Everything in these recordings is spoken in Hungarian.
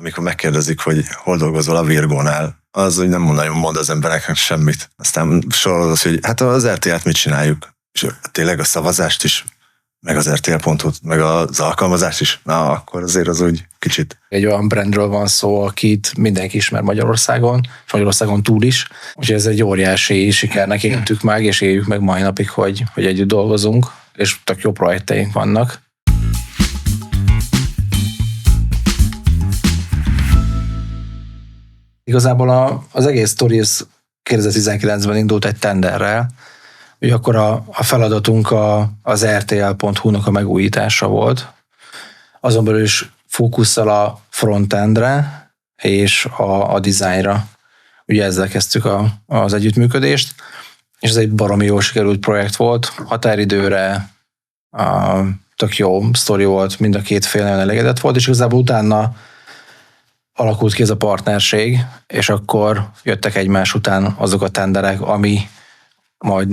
amikor megkérdezik, hogy hol dolgozol a Virgónál, az, hogy nem nagyon mond az embereknek semmit. Aztán sorol az, hogy hát az RTL-t mit csináljuk? És tényleg a szavazást is, meg az RTL.hu-t, meg az alkalmazást is. Na, akkor azért az úgy kicsit. Egy olyan brandről van szó, akit mindenki ismer Magyarországon, és Magyarországon túl is. Úgyhogy ez egy óriási sikernek éltük meg, és éljük meg mai napig, hogy együtt dolgozunk, és tök jó projekteink vannak. Igazából az egész sztori 2019-ben indult egy tenderrel, hogy akkor a feladatunk az RTL.hu-nak a megújítása volt. Azon belül is fókusszal a frontendre és a dizájnra. Ugye ezzel kezdtük az együttműködést, és ez egy baromi jól sikerült projekt volt. Határidőre tök jó sztori volt, mind a két fél nagyon elégedett volt, és igazából utána alakult ki ez a partnerség, és akkor jöttek egymás után azok a tenderek, ami majd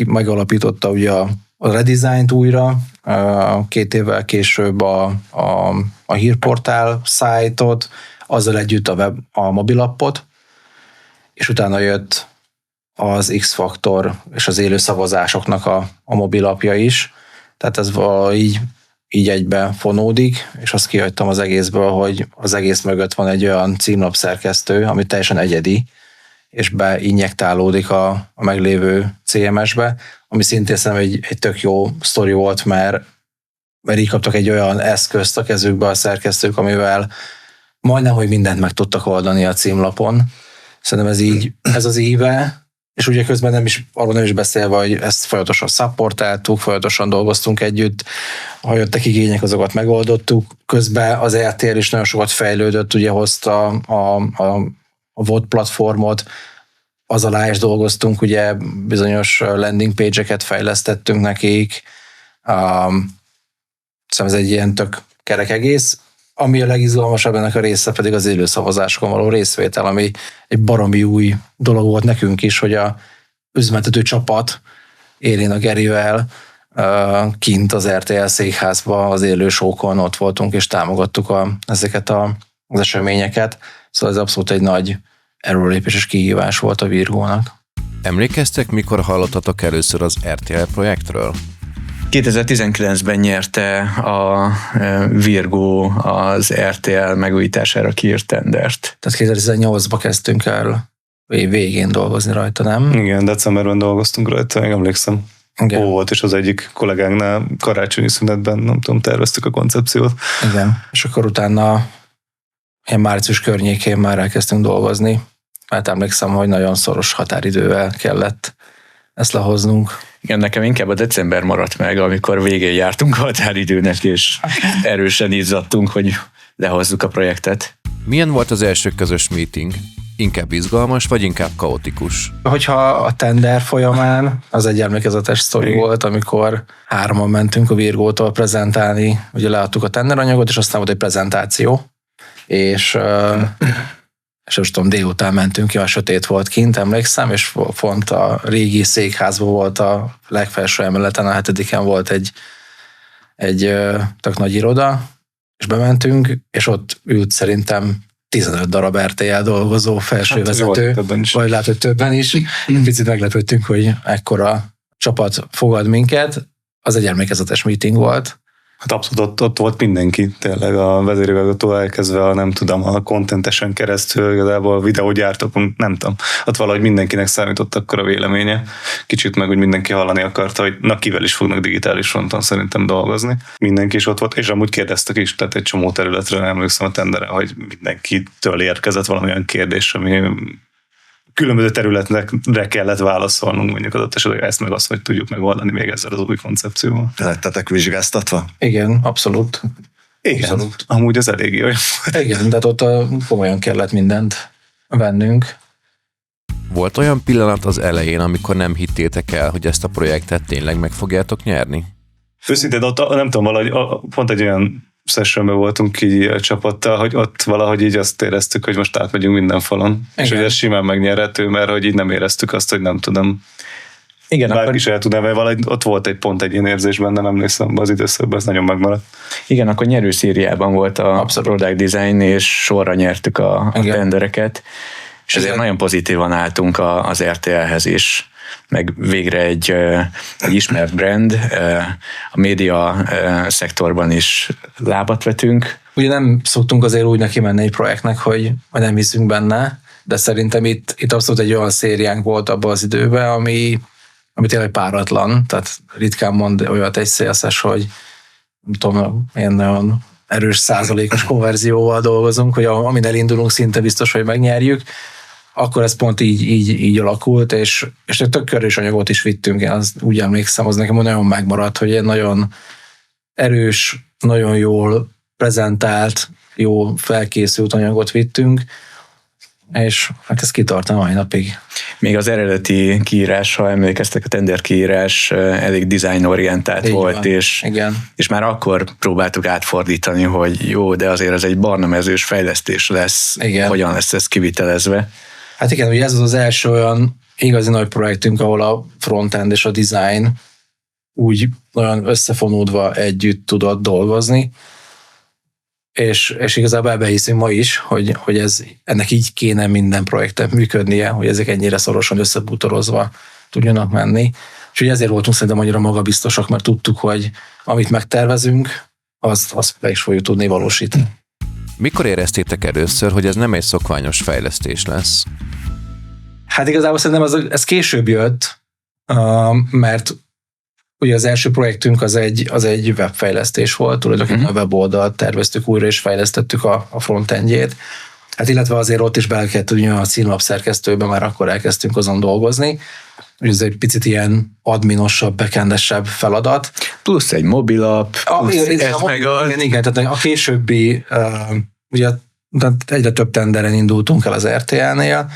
megalapította ugye a redesignt újra, 2 évvel később a hírportál szájtot, azzal együtt a mobilappot, és utána jött az X-Faktor és az élő szavazásoknak a mobilapja is. Tehát ez így egybe fonódik, és azt kihagytam az egészből, hogy az egész mögött van egy olyan címlapszerkesztő, ami teljesen egyedi, és beinjektálódik a meglévő CMS-be, ami szintén szerintem egy tök jó sztori volt, mert így kaptak egy olyan eszközt a kezükbe a szerkesztők, amivel majdnem, hogy mindent meg tudtak oldani a címlapon. Szerintem ez az íve, és ugye közben arról nem is beszélve, hogy ezt folyamatosan szapportáltuk, folyamatosan dolgoztunk együtt, ha jöttek igények, azokat megoldottuk. Közben az RTL is nagyon sokat fejlődött, ugye hozta a VOD platformot, az alá is dolgoztunk, ugye bizonyos landing page-eket fejlesztettünk nekik. Szóval ez egy ilyen tök kerek egész. Ami a legizgalmasabb ennek a része pedig az élő szavazásokon való részvétel, ami egy baromi új dolog volt nekünk is, hogy a üzemeltető csapat élén a Gerivel kint az RTL székházba, az élő show-kon ott voltunk, és támogattuk ezeket az eseményeket. Szóval ez abszolút egy nagy erőlépés és kihívás volt a Virgónak. Emlékeztek, mikor hallottatok először az RTL projektről? 2019-ben nyerte a Virgó az RTL megújítására kiírt tendert. Tehát 2018-ban kezdtünk el végén dolgozni rajta, nem? Igen, decemberben dolgoztunk rajta, még emlékszem. Igen. Ó, volt, és az egyik kollégánknál karácsonyi szünetben, nem tudom, terveztük a koncepciót. Igen, és akkor utána ilyen március környékén már elkezdtünk dolgozni, mert emlékszem, hogy nagyon szoros határidővel kellett ezt lehoznunk. Igen, nekem inkább a december maradt meg, amikor végén jártunk a határidőnek, és erősen izzadtunk, hogy lehozzuk a projektet. Milyen volt az első közös meeting? Inkább izgalmas, vagy inkább kaotikus? Hogyha a tender folyamán, az egy emlékezetes sztori volt, amikor 3-an mentünk a Virgótól prezentálni, ugye leadtuk a tenderanyagot, és aztán volt egy prezentáció, és most tudom, délután mentünk ki, a sötét volt kint, emlékszem, és pont a régi székházban volt a legfelső emeleten, a 7-en volt egy tök nagy iroda, és bementünk, és ott ült szerintem 15 darab RTL dolgozó felsővezető, vagy lehet, hogy többen is. Picit meglepődtünk, hogy ekkora csapat fogad minket. Az egy emlékezetes meeting volt. Hát abszolút ott volt mindenki, tényleg a vezérigazgató elkezdve a contentesen keresztül, igazából a videógyártókon, nem tudom, ott valahogy mindenkinek számított akkor a véleménye. Kicsit meg úgy mindenki hallani akarta, hogy na kivel is fognak digitális fronton szerintem dolgozni. Mindenki is ott volt, és amúgy kérdeztek is, tehát egy csomó területre emlékszem a tenderen, hogy mindenkitől érkezett valamilyen kérdés, ami különböző területekre kellett válaszolnunk, mondjuk adott esetben ezt meg azt, hogy tudjuk megoldani még ezzel az új koncepcióval. Lettetek vizsgáztatva? Igen, abszolút. Igen, abszolút. Amúgy az eléggé olyan. Igen, de ott komolyan kellett mindent vennünk. Volt olyan pillanat az elején, amikor nem hittétek el, hogy ezt a projektet tényleg meg fogjátok nyerni? Őszintén ott nem tudom, valahogy pont egy olyan sessionben voltunk így a csapattal, hogy ott valahogy így azt éreztük, hogy most átmegyünk minden falon. Igen. És hogy ez simán megnyerhető, mert hogy így nem éreztük azt, hogy nem tudom. Igen, bárki akkor, is el tudná, mert valahogy ott volt egy pont, egy ilyen érzés benne, nem emlékszem, az időszakban ez nagyon megmaradt. igen, akkor nyerőszériában volt a Abszolút. product design, és sorra nyertük a Igen. tendereket, és ezért nagyon pozitívan álltunk az RTL-hez is, meg végre egy ismert brand, a média szektorban is lábat vetünk. Ugye nem szoktunk azért úgy neki menni egy projektnek, hogy nem hiszünk benne, de szerintem itt abszolút egy olyan szériánk volt abban az időben, ami tényleg páratlan, tehát ritkán mond olyat egy szélszes, hogy nem tudom, ilyen nagyon erős százalékos konverzióval dolgozunk, hogy amin elindulunk, szinte biztos, hogy megnyerjük, akkor ez pont így alakult, és tök körös anyagot is vittünk, én azt úgy emlékszem, az nekem nagyon megmaradt, hogy egy nagyon erős, nagyon jól prezentált, jó felkészült anyagot vittünk, és hát ez kitart a mai napig. Még az eredeti kiírás, ha emlékeztek, a tender kiírás elég designorientált Így volt, van. és Igen. már akkor próbáltuk átfordítani, hogy jó, de azért ez egy barnamezős fejlesztés lesz, Igen. hogyan lesz ez kivitelezve. Hát igen, ugye ez az első olyan igazi nagy projektünk, ahol a frontend és a design úgy olyan összefonódva együtt tudott dolgozni, és igazából ebbe hiszünk ma is, hogy ennek így kéne minden projektnek működnie, hogy ezek ennyire szorosan összebútorozva tudjanak menni. És ugye ezért voltunk szerintem annyira magabiztosak, mert tudtuk, hogy amit megtervezünk, azt be is fogjuk tudni valósítani. Mikor éreztétek először, hogy ez nem egy szokványos fejlesztés lesz? Hát igazából szerintem ez később jött, mert ugye az első projektünk az egy webfejlesztés volt, tulajdonképpen a weboldalt terveztük újra és fejlesztettük a frontendjét. Hát illetve azért ott is bele kellett tudni a címlap szerkesztőbe, már akkor elkezdtünk azon dolgozni. Ez egy picit ilyen adminosabb, backendesebb feladat. Plusz egy mobilapp, Igen, tehát a későbbi, ugye egyre több tenderen indultunk el az RTL-nél,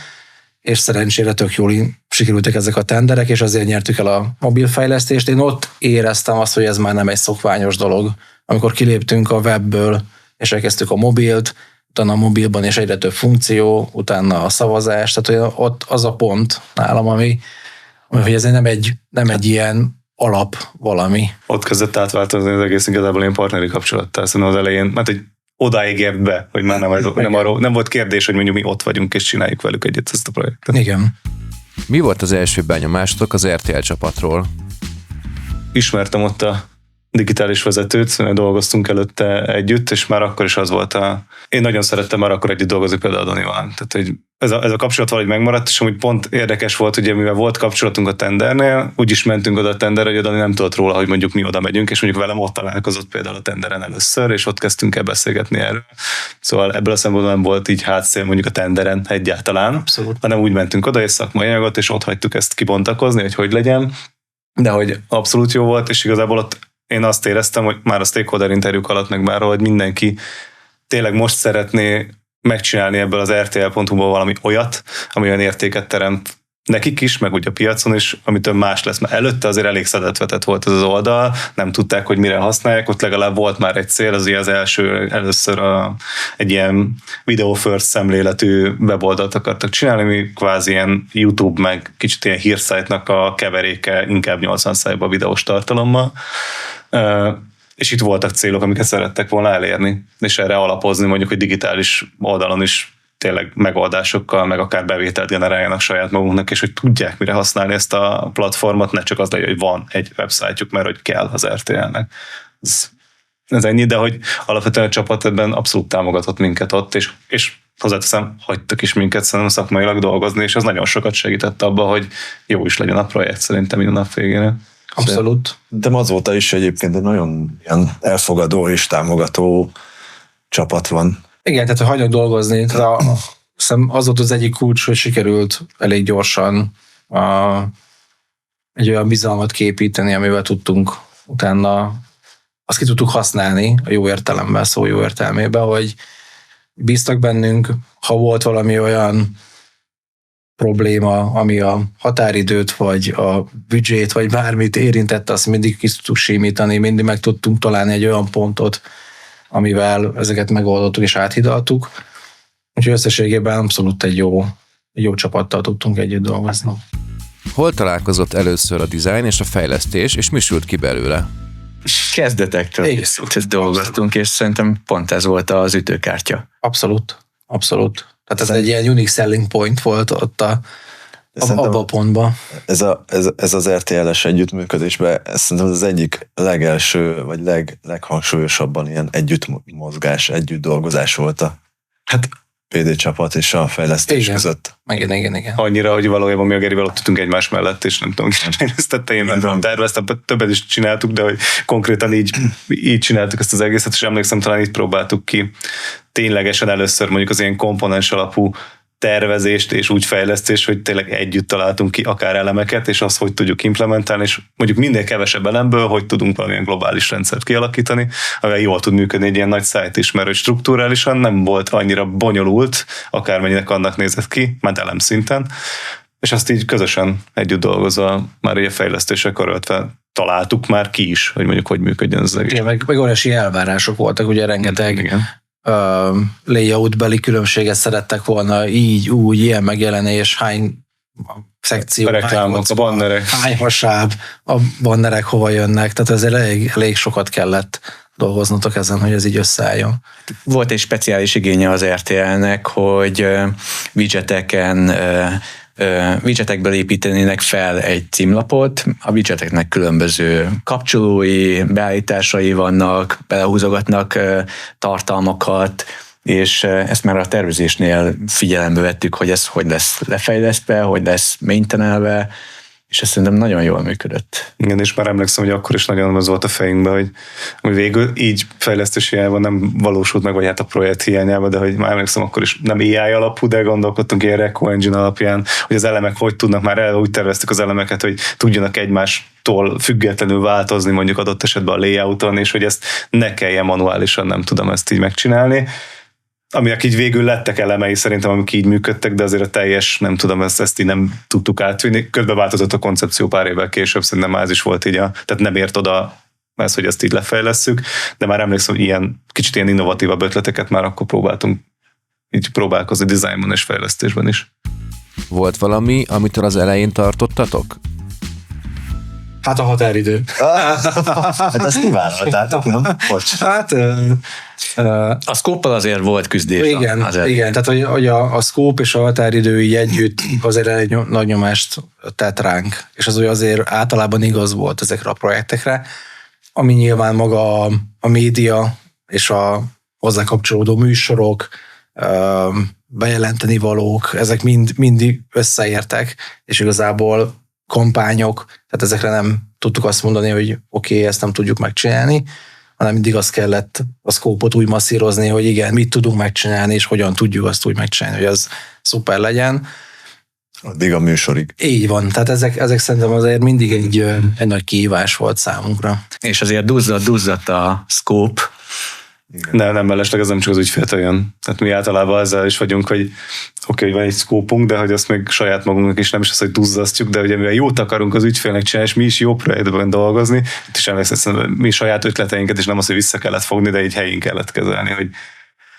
és szerencsére tök jól sikerültek ezek a tenderek, és azért nyertük el a mobilfejlesztést. Én ott éreztem azt, hogy ez már nem egy szokványos dolog. Amikor kiléptünk a webből, és elkezdtük a mobilt, utána a mobilban és egyre több funkció, utána a szavazás, tehát ott az a pont nálam, ami hogy ez nem egy ilyen alap valami. Ott kezdett átváltozni az egész igazából ilyen partneri kapcsolattá. Szerintem az elején, mert egy odáig ért be, hogy már nem volt kérdés, hogy mondjuk mi ott vagyunk és csináljuk velük egyet ezt a projektet. Igen. Mi volt az első benyomásotok az RTL csapatról? Ismertem ott a digitális vezetőt, dolgoztunk előtte együtt, és már akkor is az volt Én nagyon szerettem már akkor együtt dolgozni például Danival. Tehát, hogy ez a kapcsolat valahogy megmaradt, és amúgy pont érdekes volt, ugye mivel volt kapcsolatunk a tendernél, úgy is mentünk oda a tenderre, hogy a Dani nem tudott róla, hogy mondjuk mi oda megyünk, és mondjuk velem ott találkozott például a tenderen először, és ott kezdtünk el beszélgetni erről. Szóval ebből a szempontból nem volt így hátszél mondjuk a tenderen egyáltalán, Abszolút. hanem úgy mentünk oda, és szakmai anyagot, és ott hagytuk ezt kibontakozni, hogy legyen, de hogy abszolút jó volt, és igazából ott én azt éreztem, hogy már a stakeholder interjúk alatt meg már, hogy mindenki tényleg most szeretné megcsinálni ebből az RTL.hu-ból valami olyat, ami olyan értéket teremt nekik is, meg ugye a piacon is, amitől más lesz. Mert előtte azért elég szedetvetett volt ez az oldal, nem tudták, hogy mire használják, ott legalább volt már egy cél, az először egy ilyen video first szemléletű weboldalt akartak csinálni, ami kvázi ilyen YouTube meg kicsit ilyen hírszájtnak a keveréke, inkább 80%-ban videós tartalommal. És itt voltak célok, amiket szerettek volna elérni, és erre alapozni mondjuk, hogy digitális oldalon is tényleg megoldásokkal, meg akár bevételt generáljanak saját magunknak, és hogy tudják mire használni ezt a platformot, ne csak az legyen, hogy van egy websájtjuk, mert hogy kell az RTL-nek. Ez ennyi, de hogy alapvetően a csapat ebben abszolút támogatott minket ott, és hozzáteszem, hagytak is minket szerintem szakmailag dolgozni, és az nagyon sokat segített abban, hogy jó is legyen a projekt szerintem minden nap végére. Abszolút. De azóta is egyébként egy nagyon ilyen elfogadó és támogató csapat van. Igen, tehát hogy hagynak dolgozni. Hiszem az volt az egyik kulcs, hogy sikerült elég gyorsan egy olyan bizalmat képíteni, amivel tudtunk utána, azt ki tudtuk használni a jó értelemben, szó jó értelmében, hogy bíztak bennünk, ha volt valami olyan probléma, ami a határidőt, vagy a büdzsét, vagy bármit érintette, azt mindig ki tudtuk simítani, mindig meg tudtunk találni egy olyan pontot, amivel ezeket megoldottuk és áthidaltuk. Úgyhogy összességében abszolút egy jó csapattal tudtunk együtt dolgozni. Hol találkozott először a design és a fejlesztés, és mi sült ki belőle? Kezdetektől dolgoztunk, és szerintem pont ez volt az ütőkártya. Abszolút. Tehát ez egy ilyen unique selling point volt ott abban a pontban. Ez az RTL-es együttműködésben szerintem az egyik legelső, vagy leghangsúlyosabban ilyen együttmozgás, együtt dolgozás volt a PD csapat és a fejlesztés között. Igen. Annyira, hogy valójában mi a Gerivel ott tudtunk egymás mellett, és nem tudom, fejlesztette, én nem terveztem, többet is csináltuk, de hogy konkrétan így csináltuk ezt az egészet, és emlékszem, talán itt próbáltuk ki ténylegesen először mondjuk az ilyen komponens alapú tervezést és úgy fejlesztés, hogy tényleg együtt találtunk ki akár elemeket, és azt, hogy tudjuk implementálni, és mondjuk minél kevesebb elemből, hogy tudunk valamilyen globális rendszert kialakítani, amivel jól tud működni egy ilyen nagy site is, mert hogy strukturálisan nem volt annyira bonyolult, akármennyinek annak nézett ki, mert elem szinten, és azt így közösen együtt dolgozva már így a fejlesztésre karöltve találtuk már ki is, hogy mondjuk hogy működjön az egész. Igen, meg óriási elvárások voltak, ugye rengeteg layout-beli különbséget szerettek volna, így, úgy, ilyen megjelenés, hány szekció, a reklámok, a bannerek. Hány hasáb, a bannerek hova jönnek, tehát ezért elég sokat kellett dolgoznotok ezen, hogy ez így összeálljon. Volt egy speciális igénye az RTL-nek, hogy widgetekből építenének fel egy címlapot, a widgeteknek különböző kapcsolói, beállításai vannak, belehúzogatnak tartalmakat, és ezt már a tervezésnél figyelembe vettük, hogy ez hogy lesz lefejlesztve, hogy lesz maintainelve, és ez szerintem nagyon jól működött. Igen, és már emlékszem, hogy akkor is nagyon az volt a fejünkben, hogy végül így fejlesztési hiányban nem valósult meg, vagy hát a projekt hiányában, de hogy már emlékszem, akkor is nem AI alapú, de gondolkodtunk ilyen Reco Engine alapján, hogy az elemek hogy tudnak, már eleve úgy terveztük az elemeket, hogy tudjanak egymástól függetlenül változni mondjuk adott esetben a layouton, és hogy ezt ne kelljen manuálisan, nem tudom ezt így megcsinálni. Aminek így végül lettek elemei szerintem, amik így működtek, de azért a teljes, nem tudom, ezt így nem tudtuk átvinni. Közben változott a koncepció pár évvel később, szerintem már ez is volt így, tehát nem ért oda ez, hogy ezt így lefejlesszük, de már emlékszem, hogy kicsit ilyen innovatívabb ötleteket már akkor próbáltunk így próbálkozni dizájnban és fejlesztésben is. Volt valami, amitől az elején tartottatok? Hát a határidő. Hát ezt kivállaltátok, nem? Bocs. Hát... A scope-pal azért volt küzdés. Igen, tehát hogy a scope és a határidő így együtt azért egy nagy nyomást tett ránk, és az azért általában igaz volt ezekre a projektekre, ami nyilván maga a média és a hozzá kapcsolódó műsorok, bejelenteni valók, ezek mindig összeértek, és igazából kampányok, tehát ezekre nem tudtuk azt mondani, hogy oké, ezt nem tudjuk megcsinálni, hanem mindig azt kellett a szkópot úgy masszírozni, hogy igen, mit tudunk megcsinálni, és hogyan tudjuk azt úgy megcsinálni, hogy az szuper legyen. Addig a műsorig. Így van, tehát ezek szerintem azért mindig egy nagy kihívás volt számunkra. És azért duzzadt a scope. Nem mellesleg, ez nem csak az ügyféltől jön. Tehát mi általában ezzel is vagyunk, hogy oké, van egy szkópunk, de hogy azt még saját magunknak is nem is az, hogy duzzasztjuk, de ugye mivel jót akarunk az ügyfélnek csinálni, és mi is jó projektben dolgozni, itt is emlékszem, mi saját ötleteinket, és nem az, hogy vissza kellett fogni, de egy helyén kellett kezelni, hogy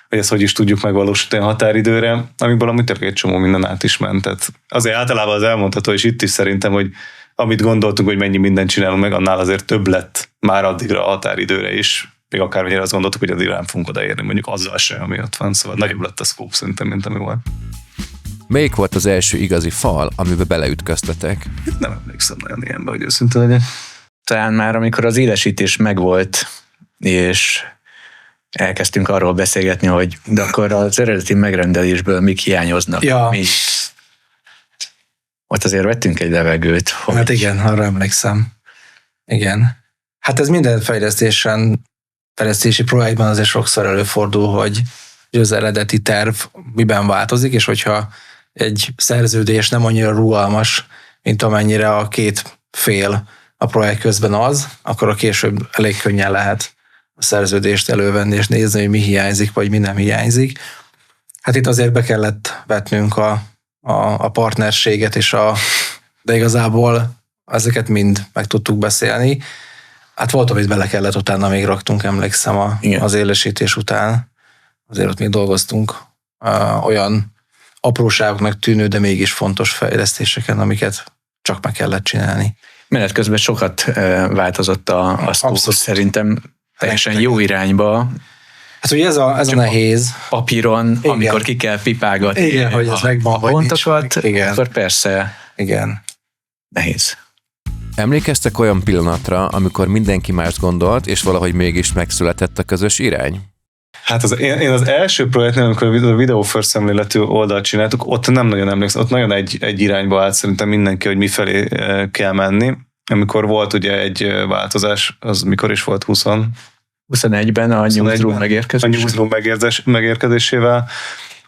ezt hogy is tudjuk megvalósítani a határidőre, amiből amúgy tényleg egy csomó minden át is ment. Tehát azért általában az elmondható, és itt is szerintem, hogy amit gondoltunk, hogy mennyi mindent csinálunk meg, annál azért több lett már addigra a határidőre is. Még akármennyire azt gondoltuk, hogy addigra nem fogunk odaérni, mondjuk azzal se, ami ott van. Szóval nagyobb lett a scope szerintem, mint ami volt. Melyik volt az első igazi fal, amiben beleütköztetek? Nem emlékszem nagyon ilyenbe, hogy őszinte legyek. Talán már amikor az élesítés megvolt, és elkezdtünk arról beszélgetni, hogy de akkor az eredeti megrendelésből mik hiányoznak. Ja. Ott azért vettünk egy levegőt. Hogy... Hát igen, arra emlékszem. Igen. Hát ez minden fejlesztési projektben azért sokszor előfordul, hogy az eredeti terv miben változik, és hogyha egy szerződés nem annyira rugalmas, mint amennyire a két fél a projekt közben az, akkor a később elég könnyen lehet a szerződést elővenni, és nézni, hogy mi hiányzik, vagy mi nem hiányzik. Hát itt azért be kellett vetnünk a partnerséget, de igazából ezeket mind meg tudtuk beszélni. Hát volt, amit bele kellett, utána még raktunk, emlékszem az élesítés után. Azért ott még dolgoztunk olyan apróságoknak tűnő, de mégis fontos fejlesztéseken, amiket csak meg kellett csinálni. Menet közben sokat változott a szó, szerintem teljesen jó irányba. Hát ugye ez a nehéz. Papíron, igen. Amikor ki kell pipálgatni igen, hogy ez megvan, a pontokat, akkor persze igen. nehéz. Emlékeztek olyan pillanatra, amikor mindenki mást gondolt, és valahogy mégis megszületett a közös irány? Hát én az első projektnél, amikor a Video First szemléletű oldalt csináltuk, ott nem nagyon emlékszem, ott nagyon egy irányba állt szerintem mindenki, hogy mifelé kell menni. Amikor volt ugye egy változás, az mikor is volt 21-ben a Newsroom megérkezés. A Newsroom megérkezésével.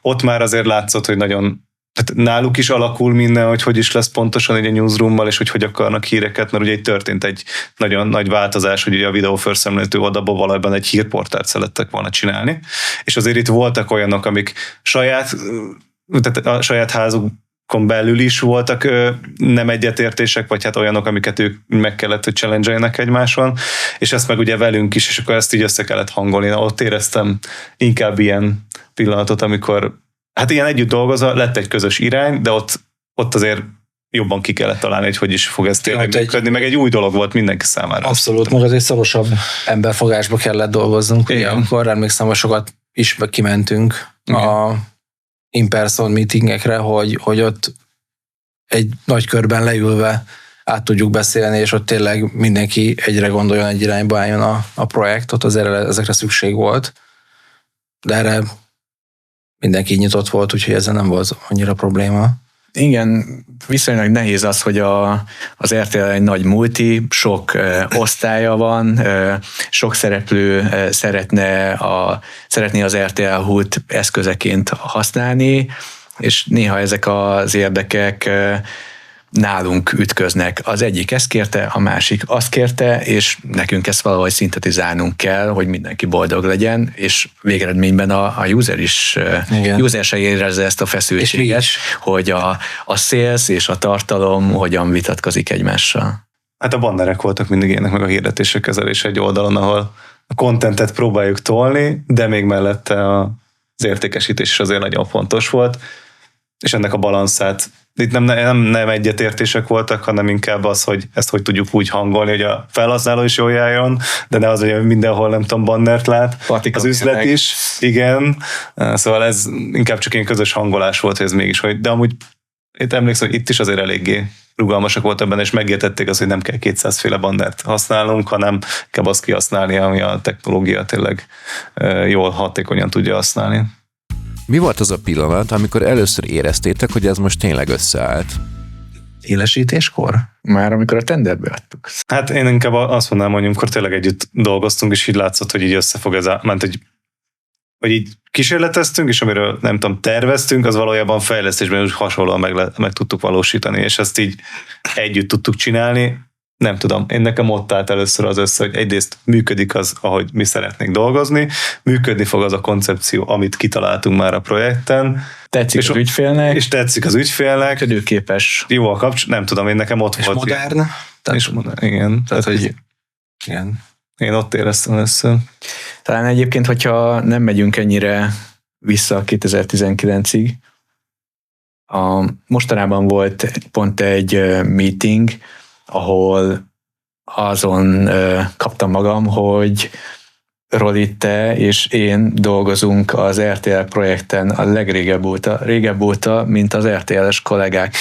Ott már azért látszott, hogy nagyon, tehát náluk is alakul minden, hogy is lesz pontosan egy a Newsroommal, és hogy akarnak híreket, mert ugye itt történt egy nagyon nagy változás, hogy ugye a Video First szemléletű oldalból valójában egy hírportált szerettek volna csinálni. És azért itt voltak olyanok, amik tehát a saját házukon belül is voltak nem egyetértések, vagy hát olyanok, amiket ők meg kellett, hogy challenge-eljenek egymáson, és ezt meg ugye velünk is, és akkor ezt így össze kellett hangolni. Na, ott éreztem inkább ilyen pillanatot, amikor hát ilyen együtt dolgozva lett egy közös irány, de ott azért jobban ki kellett találni, hogy is fog ez tényleg működni, meg egy új dolog volt mindenki számára. Abszolút, meg azért szorosabb emberfogásba kellett dolgoznunk. Ugye, amikor emlékszem, hogy sokat is kimentünk a in-person meetingekre, hogy ott egy nagy körben leülve át tudjuk beszélni, és ott tényleg mindenki egyre gondoljon, egy irányba álljon a projekt, ott azért ezekre szükség volt. De erre mindenki nyitott volt, úgyhogy ezzel nem volt annyira probléma. Igen, viszonylag nehéz az, hogy az RTL egy nagy multi, sok osztálya van, sok szereplő szeretné az RTL Hút eszközeként használni, és néha ezek az érdekek nálunk ütköznek. Az egyik ezt kérte, a másik azt kérte, és nekünk ezt valahogy szintetizálnunk kell, hogy mindenki boldog legyen, és végeredményben a user is, user se érezze ezt a feszültséget, hogy a sales és a tartalom hogyan vitatkozik egymással. Hát a bannerek voltak mindig ilyenek, meg a hirdetések kezelése egy oldalon, ahol a contentet próbáljuk tolni, de még mellette az értékesítés is azért nagyon fontos volt, és ennek a balanszát itt nem egyetértések voltak, hanem inkább az, hogy ezt hogy tudjuk úgy hangolni, hogy a felhasználó is jól járjon, de ne az, hogy mindenhol nem tudom, bannert lát, az üzlet is, igen. Szóval ez inkább csak ilyen közös hangolás volt, hogy ez mégis, de amúgy itt emlékszem, hogy itt is azért eléggé rugalmasak voltak benne, és megértették azt, hogy nem kell 200 féle bannert használnunk, hanem kell azt kihasználni, ami a technológia tényleg jól, hatékonyan tudja használni. Mi volt az a pillanat, amikor először éreztétek, hogy ez most tényleg összeállt? Élesítéskor? Már amikor a tenderbe adtuk. Hát én inkább azt mondanám, hogy amikor tényleg együtt dolgoztunk, és így látszott, hogy így összefog ez hogy így kísérleteztünk, és amiről nem tudom, terveztünk, az valójában fejlesztésben úgy hasonlóan meg tudtuk valósítani, és ezt így együtt tudtuk csinálni. Nem tudom, én nekem ott állt először az össze, hogy egyrészt működik az, ahogy mi szeretnénk dolgozni, működni fog az a koncepció, amit kitaláltunk már a projekten. Tetszik az ügyfélnek. És tetszik az ügyfélnek. Működőképes. Jó a nem tudom, én nekem ott és volt. Modern. És modern. Igen. Tehát, hogy igen. Én ott éreztem össze. Talán egyébként, hogyha nem megyünk ennyire vissza 2019-ig, mostanában volt pont egy meeting, ahol azon kaptam magam, hogy Roli, te és én dolgozunk az RTL projekten a régebb óta, mint az RTL-es kollégák.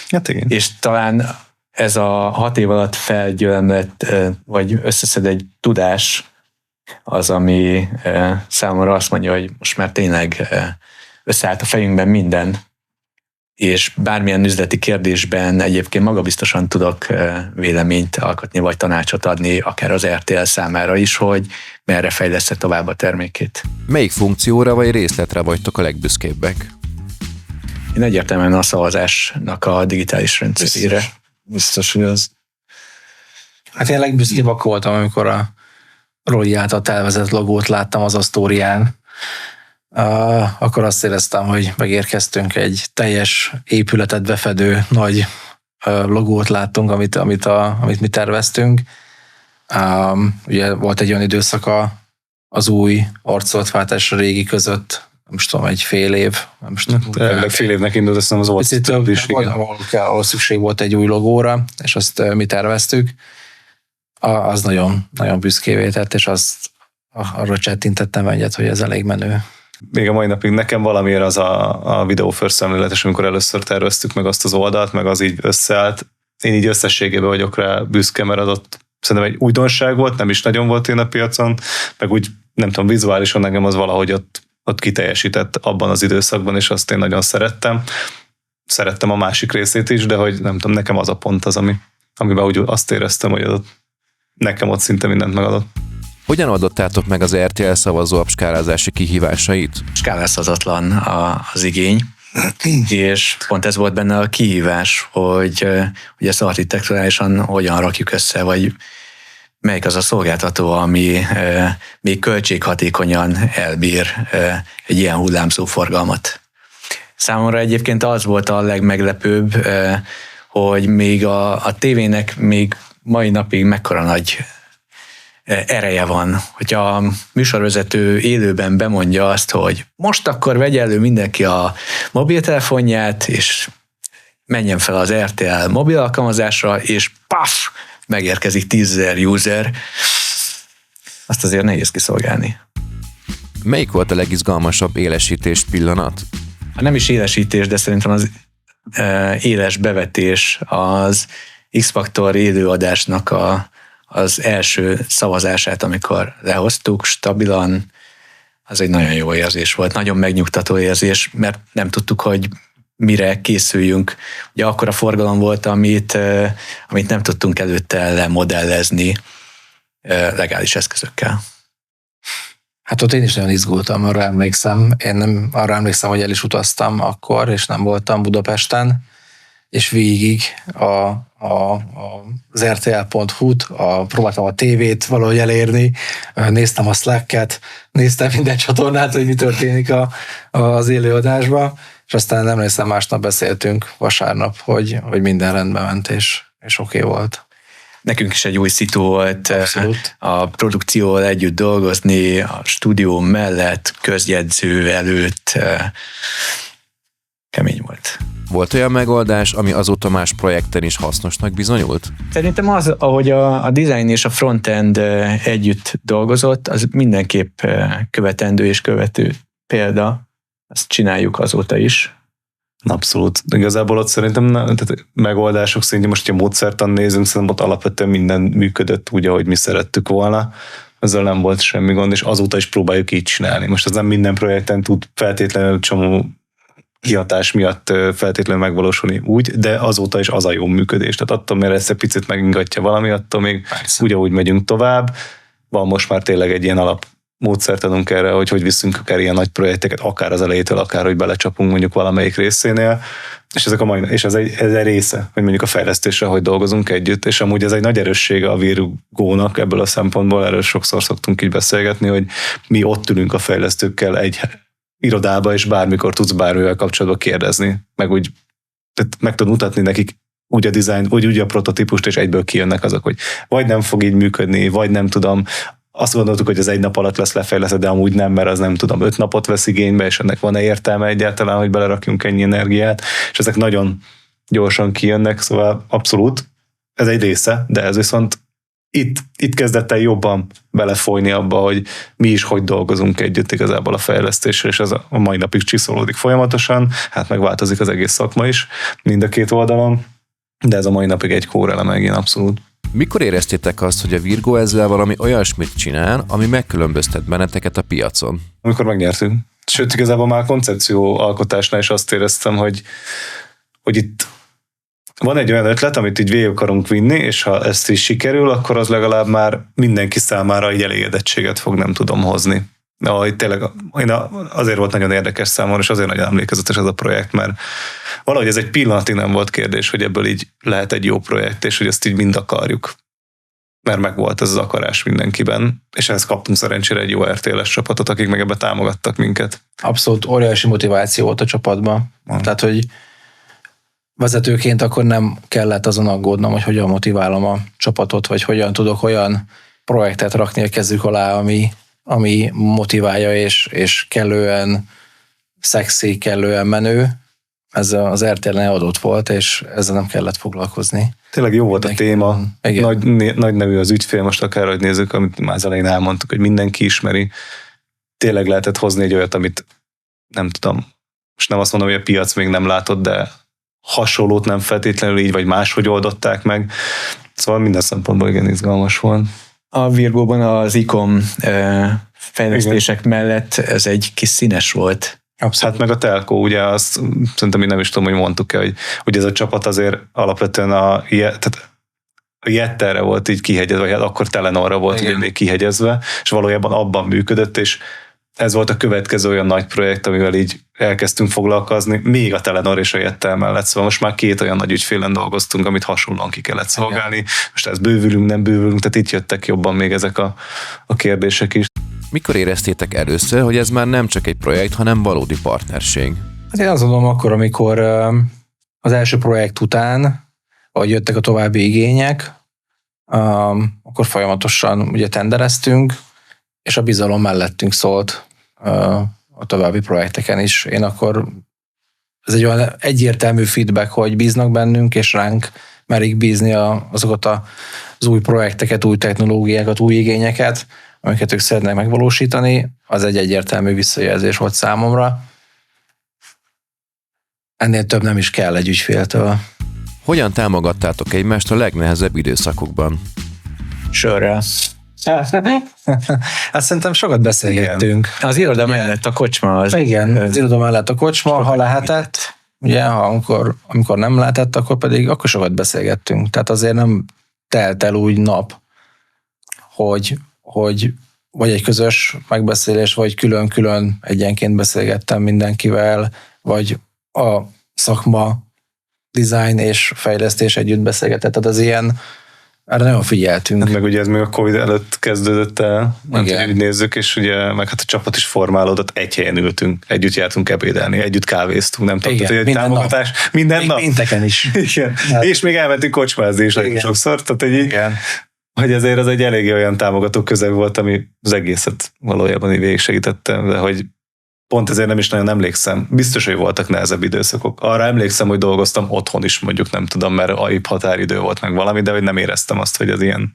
Hát igen. És talán ez a 6 év alatt felgyülemlett, vagy összeszed egy tudás az, ami számomra azt mondja, hogy most már tényleg összeállt a fejünkben minden, és bármilyen üzleti kérdésben egyébként magabiztosan tudok véleményt alkotni, vagy tanácsot adni, akár az RTL számára is, hogy merre fejleszte tovább a termékét. Melyik funkcióra vagy részletre vagytok a legbüszkébbek? Én egyértelműen a szavazásnak a digitális rendszerére. Biztos, hogy az. Hát én legbüszkébb akkor voltam, amikor a Roli által elvezett logót láttam az Asztórián. Akkor azt éreztem, hogy megérkeztünk, egy teljes épületet befedő nagy logót láttunk, amit mi terveztünk. Ugye volt egy olyan időszaka az új arcolatváltás a régi között, nem is tudom, egy fél év. Nem is tudom. Elvileg fél évnek indult, azt az volt picit több is. ahol szükség volt egy új logóra, és azt mi terveztük. Az nagyon, nagyon büszkévé tett, és azt arra csettintettem egyet, hogy ez elég menő. Még a mai napig nekem valamiért az a videó first szemléletes, amikor először terveztük meg azt az oldalt, meg az így összeállt. Én így összességében vagyok rá büszke, mert az ott szerintem egy újdonság volt, nem is nagyon volt én a piacon, meg úgy nem tudom, vizuálisan nekem az valahogy ott kiteljesített abban az időszakban, és azt én nagyon szerettem. Szerettem a másik részét is, de hogy nem tudom, nekem az a pont az, amiben úgy azt éreztem, hogy nekem ott szinte mindent megadott. Hogyan oldottátok meg az RTL szavazó skálázási kihívásait? Skálázhatatlan az igény, és pont ez volt benne a kihívás, hogy ezt architekturálisan hogyan rakjuk össze, vagy melyik az a szolgáltató, ami még költséghatékonyan elbír egy ilyen hullámzó forgalmat. Számomra egyébként az volt a legmeglepőbb, hogy még a tévének még mai napig mekkora nagy ereje van, hogy a műsorvezető élőben bemondja azt, hogy most akkor vegye elő mindenki a mobiltelefonját, és menjen fel az RTL mobil alkalmazásra, és paf, megérkezik 10 000 user. Azt azért nehéz kiszolgálni. Melyik volt a legizgalmasabb élesítés pillanat? Nem is élesítés, de szerintem az éles bevetés az X-Faktor élőadásnak az első szavazását, amikor lehoztuk stabilan, az egy nagyon jó érzés volt, nagyon megnyugtató érzés, mert nem tudtuk, hogy mire készüljünk. Ugye akkora forgalom volt, amit nem tudtunk előtte lemodellezni legális eszközökkel. Hát ott én is nagyon izgultam, arra emlékszem. Én nem arra emlékszem, hogy el is utaztam akkor, és nem voltam Budapesten, és végig az RTL.hu-t, próbáltam a tévét valahogy elérni, néztem a Slack-et, néztem minden csatornát, hogy mi történik az élőadásban, és aztán emlékszem, másnap beszéltünk vasárnap, hogy minden rendben ment, és oké volt. Nekünk is egy új szitu volt. Abszolút. A produkcióval együtt dolgozni, a stúdió mellett, közjegyző előtt. Kemény volt. Volt olyan megoldás, ami azóta más projekten is hasznosnak bizonyult? Szerintem az, ahogy a design és a frontend együtt dolgozott, az mindenképp követendő és követő példa. Ezt csináljuk azóta is. Abszolút. Igazából ott szerintem tehát megoldások szintjén most, ha módszertan nézünk, szerintem ott alapvetően minden működött úgy, ahogy mi szerettük volna. Ezzel nem volt semmi gond, és azóta is próbáljuk így csinálni. Most az nem minden projekten tud feltétlenül csomó kihatás miatt feltétlenül megvalósulni úgy, de azóta is az a jó működés. Tehát attól, mert ezt egy picit megingatja valami, attól még úgy megyünk tovább. Van most már tényleg egy ilyen alap módszertanunk erre, hogy visszünk akár ilyen nagy projekteket, akár az elejétől, akár hogy belecsapunk mondjuk valamelyik részénél, és és ez egy része, hogy mondjuk a fejlesztésre, hogy dolgozunk együtt, és amúgy ez egy nagy erőssége a Virgónak ebből a szempontból, erről sokszor szoktunk így beszélgetni, hogy mi ott ülünk a fejlesztőkkel egy irodába, és bármikor tudsz bármivel kapcsolatban kérdezni, meg úgy tehát meg tud mutatni nekik úgy a design, úgy a prototípust, és egyből kijönnek azok, hogy vagy nem fog így működni, vagy nem tudom. Azt gondoltuk, hogy az egy nap alatt lesz lefejlesztve, de amúgy nem, mert az nem tudom, 5 napot vesz igénybe, és ennek van-e értelme egyáltalán, hogy belerakjunk ennyi energiát, és ezek nagyon gyorsan kijönnek, szóval abszolút ez egy része, de ez viszont itt kezdett el jobban belefolyni abba, hogy mi is hogy dolgozunk együtt igazából a fejlesztésre, és ez a mai napig csiszolódik folyamatosan, hát megváltozik az egész szakma is, mind a két oldalon, de ez a mai napig egy kóreleme, igen, abszolút. Mikor éreztétek azt, hogy a Virgo ezzel valami olyasmit csinál, ami megkülönböztet benneteket a piacon? Amikor megnyertünk. Sőt, igazából már a koncepció alkotásnál is azt éreztem, hogy itt van egy olyan ötlet, amit így végig akarunk vinni, és ha ezt is sikerül, akkor az legalább már mindenki számára egy elégedettséget fog, nem tudom, hozni. Tényleg azért volt nagyon érdekes számomra, és azért nagyon emlékezetes ez a projekt, mert valahogy ez egy pillanatig nem volt kérdés, hogy ebből így lehet egy jó projekt, és hogy ezt így mind akarjuk. Mert megvolt ez az akarás mindenkiben, és ehhez kaptunk szerencsére egy jó RTL-es csapatot, akik meg ebbe támogattak minket. Abszolút óriási motiváció volt a csapatban. Tehát, hogy vezetőként akkor nem kellett azon aggódnom, hogy hogyan motiválom a csapatot, vagy hogyan tudok olyan projektet rakni a kezük alá, ami motiválja, és kellően szexi, kellően menő, ez az RTL-nél adott volt, és ezzel nem kellett foglalkozni. Tényleg jó volt a téma, nagy nevű az ügyfél, most akárhogy nézzük, amit már az elején elmondtuk, hogy mindenki ismeri. Tényleg lehetett hozni egy olyat, amit nem tudom, most nem azt mondom, hogy a piac még nem látott, de hasonlót nem feltétlenül így, vagy máshogy oldották meg. Szóval minden szempontból igen izgalmas volt. A Virgóban az ICOM fejlesztések mellett ez egy kis színes volt. Abszolút. Hát meg a telkó, ugye azt szerintem én nem is tudom, hogy mondtuk-e, hogy ez a csapat azért alapvetően a Jetterre volt így kihegyezve, vagy hát akkor Telenorra volt ugye még kihegyezve, és valójában abban működött, és ez volt a következő olyan nagy projekt, amivel így elkezdtünk foglalkozni, még a Telenor és a Jettel mellett, szóval most már 2 olyan nagy ügyfélen dolgoztunk, amit hasonlóan ki kellett szolgálni. Igen. Most ez bővülünk, nem bővülünk, tehát itt jöttek jobban még ezek a kérdések is. Mikor éreztétek először, hogy ez már nem csak egy projekt, hanem valódi partnerség? Hát én azt gondolom akkor, amikor az első projekt után, ahogy jöttek a további igények, akkor folyamatosan ugye tendereztünk, és a bizalom mellettünk szólt a további projekteken is. Én akkor, ez egy olyan egyértelmű feedback, hogy bíznak bennünk, és ránk merik bízni azokat az új projekteket, új technológiákat, új igényeket, amiket ők szeretnek megvalósítani, az egy egyértelmű visszajelzés volt számomra. Ennél több nem is kell egy ügyféltől. Hogyan támogattátok egymást a legnehezebb időszakokban? Sörrel. Hát szerintem sokat beszélgettünk. Igen. Az iroda mellett a kocsma. Igen, az iroda mellett a kocsma, ha lehetett, ugye, amikor nem lehetett, akkor sokat beszélgettünk. Tehát azért nem telt el úgy nap, hogy vagy egy közös megbeszélés, vagy külön-külön egyenként beszélgettem mindenkivel, vagy a szakma, design és fejlesztés együtt beszélgetett. Tehát az ilyen, erre nagyon figyeltünk. Hát meg ugye ez még a Covid előtt kezdődött el, nem úgy nézzük, és ugye meg hát a csapat is formálódott, egy helyen ültünk, együtt jártunk ebédelni, együtt kávéztunk, nem tudom, hogy egy támogatás nap. Minden nap. Pénteken is. Igen. Hát. És még elmentünk kocsmázni is sokszor, tehát egy igen. Hogy ezért az egy eléggé olyan támogató közeg volt, ami az egészet valójában így végig segítette, de hogy pont ezért nem is nagyon emlékszem. Biztos, hogy voltak nehezebb időszakok. Arra emlékszem, hogy dolgoztam otthon is, mondjuk nem tudom, mert AIP határidő volt meg valami, de hogy nem éreztem azt, hogy az ilyen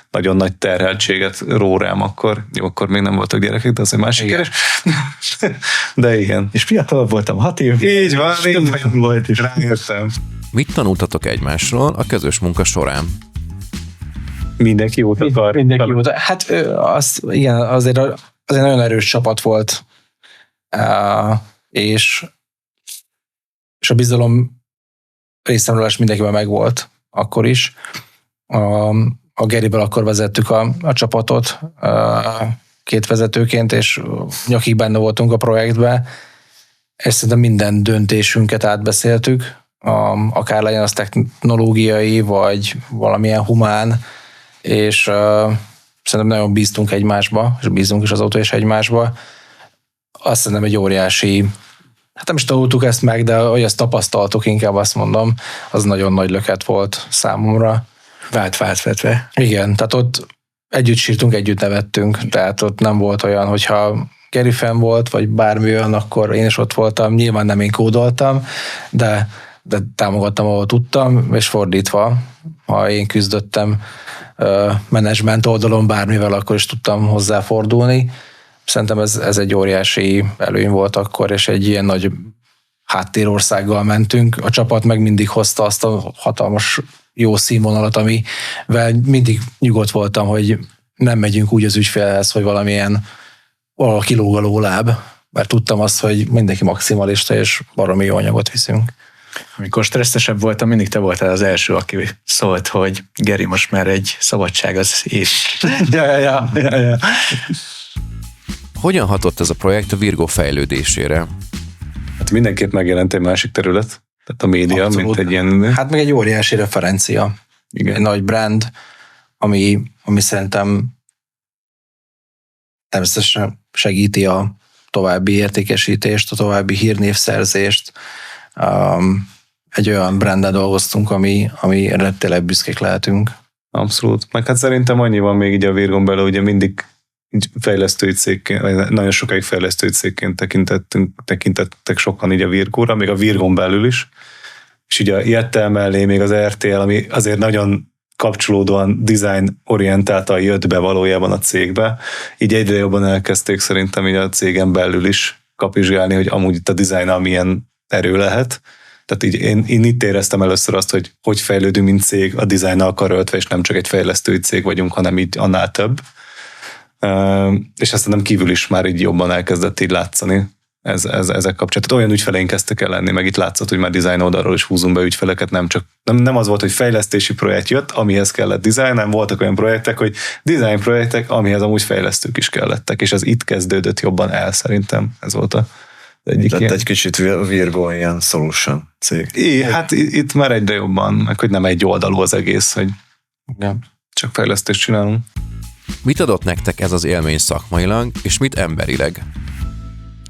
nagyon nagy terheltséget ró rám akkor. Jó, akkor még nem voltak gyerekek, de az egy másik kérdés. De igen. És fiatalabb voltam, 6 év. Így van, volt is. Ráértem. Mit tanultatok egymásról a közös munka során? Mindenki jót akar. Mindenki jót. Hát igen, azért nagyon erős csapat volt. És a bizalom részemről is mindenkiben megvolt akkor is. A Gerivel akkor vezettük a csapatot 2 vezetőként, és nyakig benne voltunk a projektben, és szerintem minden döntésünket átbeszéltük, akár legyen az technológiai, vagy valamilyen humán, és szerintem nagyon bíztunk egymásba, és bízunk is azóta is egymásba. Azt szerintem egy óriási, hát nem is tanultuk ezt meg, de hogy ezt tapasztaltuk, inkább azt mondom, az nagyon nagy löket volt számomra. Vált vetve. Igen, tehát ott együtt sírtunk, együtt nevettünk, tehát ott nem volt olyan, hogyha Geri fenn volt, vagy bármi olyan, akkor én is ott voltam, nyilván nem én kódoltam, de támogattam, ahol tudtam, és fordítva, ha én küzdöttem menedzsment oldalon bármivel, akkor is tudtam hozzáfordulni. Szerintem ez egy óriási előny volt akkor, és egy ilyen nagy háttérországgal mentünk. A csapat meg mindig hozta azt a hatalmas jó színvonalat, amivel mindig nyugodt voltam, hogy nem megyünk úgy az ügyfélhez, hogy valamilyen valahol kilóg a lóláb, mert tudtam azt, hogy mindenki maximalista, és baromi jó anyagot viszünk. Amikor stresszesebb voltam, mindig te voltál az első, aki szólt, hogy Geri, most már egy szabadság az is. Ja. Hogyan hatott ez a projekt a Virgo fejlődésére? Hát mindenképp megjelent egy másik terület, tehát a média, abszolút. Mint egy ilyen... Hát meg egy óriási referencia. Igen. Egy nagy brand, ami szerintem természetesen segíti a további értékesítést, a további hírnévszerzést. Egy olyan branddel dolgoztunk, amire tényleg büszkék lehetünk. Abszolút. Meg hát szerintem annyi van még így a Virgon belül, ugye mindig fejlesztői cégként, nagyon sokáig fejlesztői cégként tekintettek sokan így a Virgóra, még a Virgon belül is, és ugye ilyettel mellé még az RTL, ami azért nagyon kapcsolódóan design-orientáltan jött be valójában a cégbe, így egyre jobban elkezdték szerintem így a cégen belül is kapizsgálni, hogy amúgy itt a dizájnnal milyen erő lehet. Tehát így én itt éreztem először azt, hogy fejlődünk, mint cég a dizájnnal karöltve, és nem csak egy fejlesztői cég vagyunk, hanem így annál több. És azt nem kívül is már így jobban elkezdett így látszani ezek kapcsolatban. Tehát olyan ügyfeleink kezdtek el lenni, meg itt látszott, hogy már design oldalról is húzunk be ügyfeleket, nem az volt, hogy fejlesztési projekt jött, amihez kellett design, nem voltak olyan projektek, hogy design projektek, amihez amúgy fejlesztők is kellettek, és az itt kezdődött jobban el szerintem. Ez volt az egyik Tehát ilyen. egy kicsit Virgo ilyen solution cég. Hát itt már egyre jobban, meg hogy nem egy oldalú az egész, hogy csak fejlesztést csinálunk. Mit adott nektek ez az élmény szakmailag, és mit emberileg?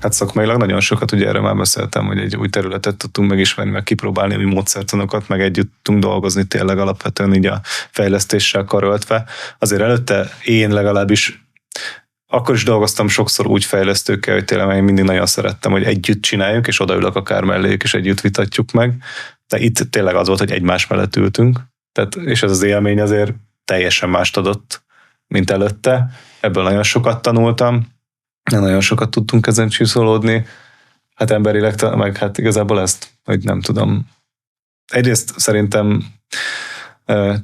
Hát szakmailag nagyon sokat, ugye erről már beszéltem, hogy egy új területet tudtunk megismerni, meg kipróbálni új módszertanokat, meg együtt tudtunk dolgozni tényleg alapvetően így a fejlesztéssel karöltve. Azért előtte én legalábbis akkor is dolgoztam sokszor úgy fejlesztőkkel, hogy tényleg én mindig nagyon szerettem, hogy együtt csináljuk, és odaülök akár melléjük, és együtt vitatjuk meg. De itt tényleg az volt, hogy egymás mellett ültünk. Tehát, és ez az élmény azért teljesen mást adott, mint előtte. Ebből nagyon sokat tanultam, nagyon sokat tudtunk ezen csiszolódni. Hát emberileg, meg hát igazából ezt, hogy nem tudom. Egyrészt szerintem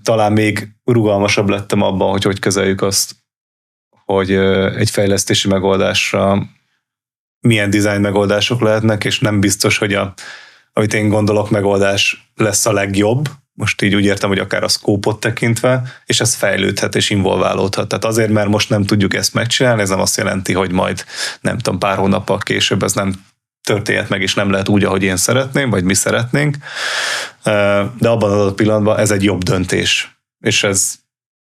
talán még rugalmasabb lettem abban, hogy kezeljük azt, hogy egy fejlesztési megoldásra milyen design megoldások lehetnek, és nem biztos, hogy amit én gondolok, megoldás lesz a legjobb. Most így úgy értem, hogy akár a szkópot tekintve, és ez fejlődhet és involválódhat. Tehát azért, mert most nem tudjuk ezt megcsinálni, ez nem azt jelenti, hogy majd nem tudom, pár hónappal később ez nem történhet meg, és nem lehet úgy, ahogy én szeretném, vagy mi szeretnénk. De abban az adott pillanatban ez egy jobb döntés. És ez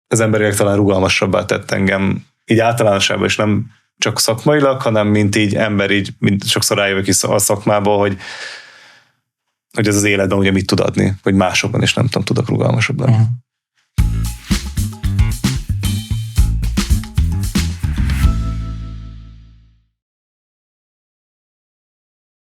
emberileg talán rugalmasabbá tett engem így általánosában, és nem csak szakmailag, hanem mint így ember, így mint sokszor rájövök is a szakmába, hogy ez az életben ugye mit tud adni, hogy másokban is nem tudom, tudok rugalmasabb lenni.